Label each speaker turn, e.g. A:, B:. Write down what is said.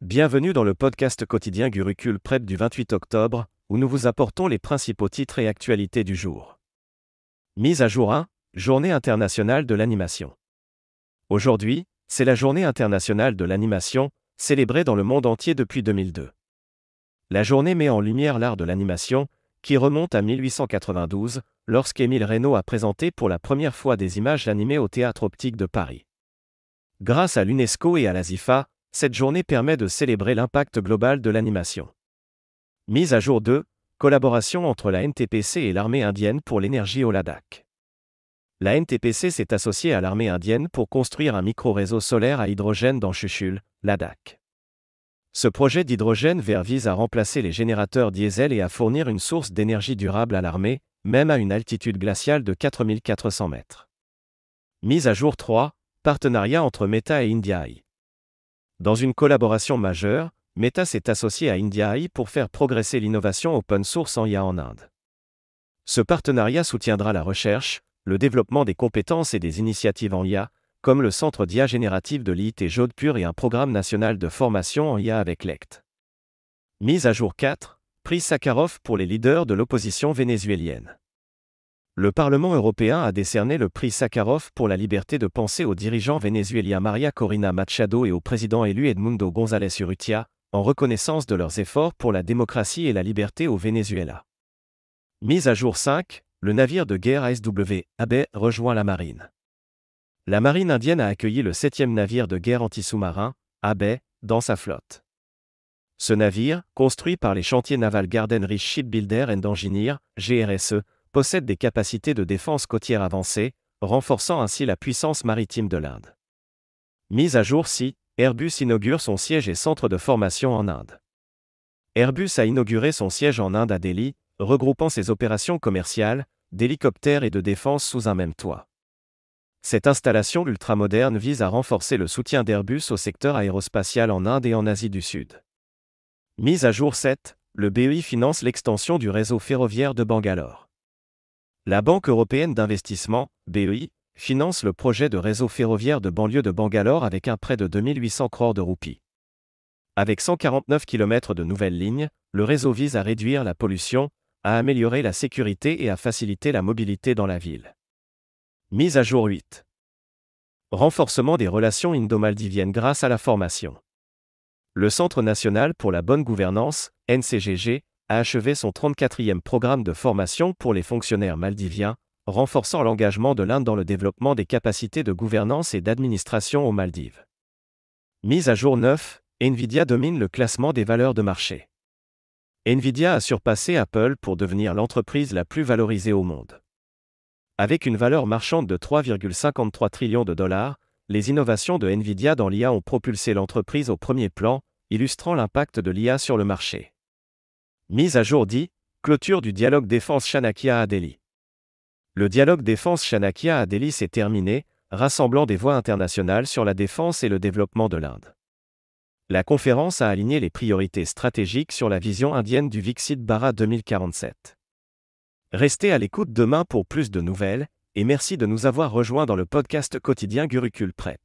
A: Bienvenue dans le podcast quotidien Gurucul Prep du 28 octobre, où nous vous apportons les principaux titres et actualités du jour. Mise à jour 1, Journée internationale de l'animation. Aujourd'hui, c'est la Journée internationale de l'animation, célébrée dans le monde entier depuis 2002. La journée met en lumière l'art de l'animation, qui remonte à 1892, lorsqu'Émile Reynaud a présenté pour la première fois des images animées au Théâtre Optique de Paris. Grâce à l'UNESCO et à la ZIFA, cette journée permet de célébrer l'impact global de l'animation. Mise à jour 2, collaboration entre la NTPC et l'armée indienne pour l'énergie au Ladakh. La NTPC s'est associée à l'armée indienne pour construire un micro-réseau solaire à hydrogène dans Chushul, Ladakh. Ce projet d'hydrogène vert vise à remplacer les générateurs diesel et à fournir une source d'énergie durable à l'armée, même à une altitude glaciale de 4400 mètres. Mise à jour 3, partenariat entre Meta et IndiaEye. Dans une collaboration majeure, Meta s'est associé à IndiaEye pour faire progresser l'innovation open source en IA en Inde. Ce partenariat soutiendra la recherche, le développement des compétences et des initiatives en IA, comme le centre d'IA générative de l'IIT Jodhpur et un programme national de formation en IA avec l'ECT. Mise à jour 4, prix Sakharov pour les leaders de l'opposition vénézuélienne. Le Parlement européen a décerné le prix Sakharov pour la liberté de pensée aux dirigeants vénézuéliens Maria Corina Machado et au président élu Edmundo González Urrutia, en reconnaissance de leurs efforts pour la démocratie et la liberté au Venezuela. Mise à jour 5, le navire de guerre ASW, Abbey, rejoint la marine. La marine indienne a accueilli le 7e navire de guerre anti-sous-marin, Abbey, dans sa flotte. Ce navire, construit par les chantiers Naval Garden Rich Shipbuilder and Engineer, GRSE, possède des capacités de défense côtière avancées, renforçant ainsi la puissance maritime de l'Inde. Mise à jour 6, Airbus inaugure son siège et centre de formation en Inde. Airbus a inauguré son siège en Inde à Delhi, regroupant ses opérations commerciales, d'hélicoptères et de défense sous un même toit. Cette installation ultramoderne vise à renforcer le soutien d'Airbus au secteur aérospatial en Inde et en Asie du Sud. Mise à jour 7, le BEI finance l'extension du réseau ferroviaire de Bangalore. La Banque européenne d'investissement, BEI, finance le projet de réseau ferroviaire de banlieue de Bangalore avec un prêt de 2800 crores de roupies. Avec 149 km de nouvelles lignes, le réseau vise à réduire la pollution, à améliorer la sécurité et à faciliter la mobilité dans la ville. Mise à jour 8. Renforcement des relations indo-maldiviennes grâce à la formation. Le Centre national pour la bonne gouvernance, NCGG, a achevé son 34e programme de formation pour les fonctionnaires maldiviens, renforçant l'engagement de l'Inde dans le développement des capacités de gouvernance et d'administration aux Maldives. Mise à jour 9, Nvidia domine le classement des valeurs de marché. Nvidia a surpassé Apple pour devenir l'entreprise la plus valorisée au monde. Avec une valeur marchande de 3,53 trillions de dollars, les innovations de Nvidia dans l'IA ont propulsé l'entreprise au premier plan, illustrant l'impact de l'IA sur le marché. Mise à jour 10, clôture du dialogue défense Chanakya à Delhi. Le dialogue défense Chanakya à Delhi s'est terminé, rassemblant des voix internationales sur la défense et le développement de l'Inde. La conférence a aligné les priorités stratégiques sur la vision indienne du Viksit Bharat 2047. Restez à l'écoute demain pour plus de nouvelles, et merci de nous avoir rejoints dans le podcast quotidien Gurucul Prep.